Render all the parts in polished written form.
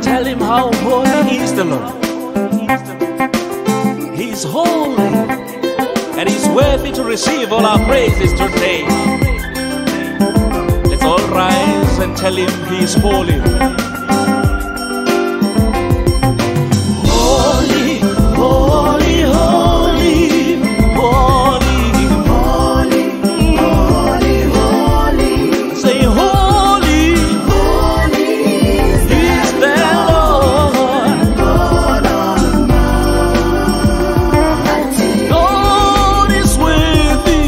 tell him how holy is the Lord. He's holy, and he's worthy to receive all our praises today. Let's all rise and tell him he's holy. Holy, holy, holy, holy, holy, holy, holy. Say holy, holy is the Lord God Almighty. God is worthy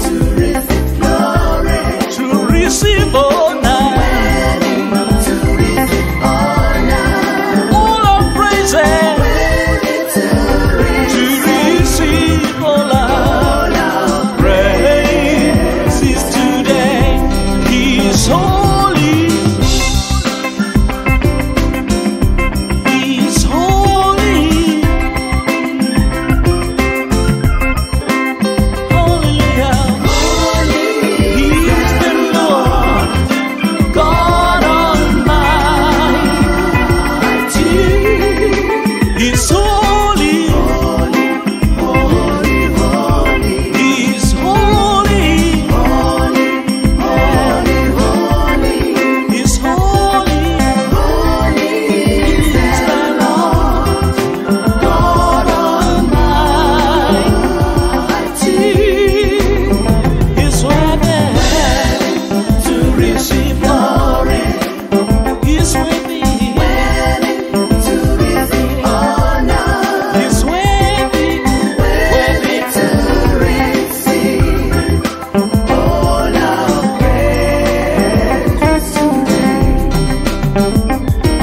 to receive glory, to receive honor, to receive honor. All our praises, to receive all our praises today. He is holy. He is holy. Hallelujah. He is the Lord God Almighty. He's holy. He's holy. He's holy. He's the Lord God Almighty. He's worthy to receive glory. He's worthy to receive honor. He's worthy to receive all our praises today.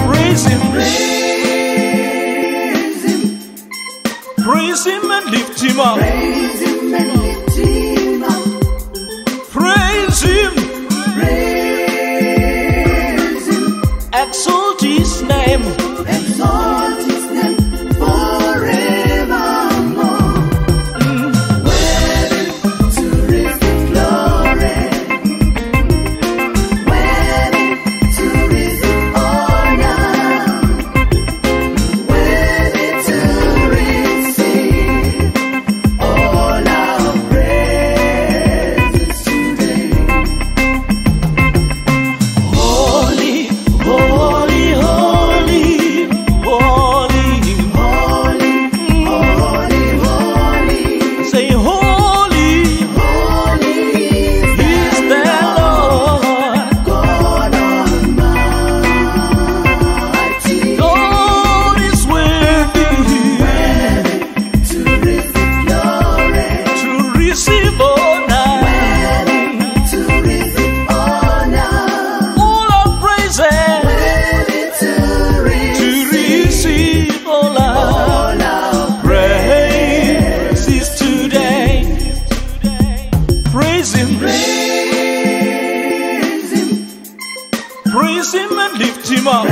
Praise him, praise him and lift him up. Praise him, exalt his name. Forevermore. Worthy to receive glory, worthy to receive honor, worthy to receive all our praises today. Holy, holy, holy, holy, holy, holy, holy. Say holy, holy is the Lord God Almighty. God is worthy to receive glory, to receive honor, to receive honor. All our praises, to receive all our praises today. Praise him, praise him and lift him up.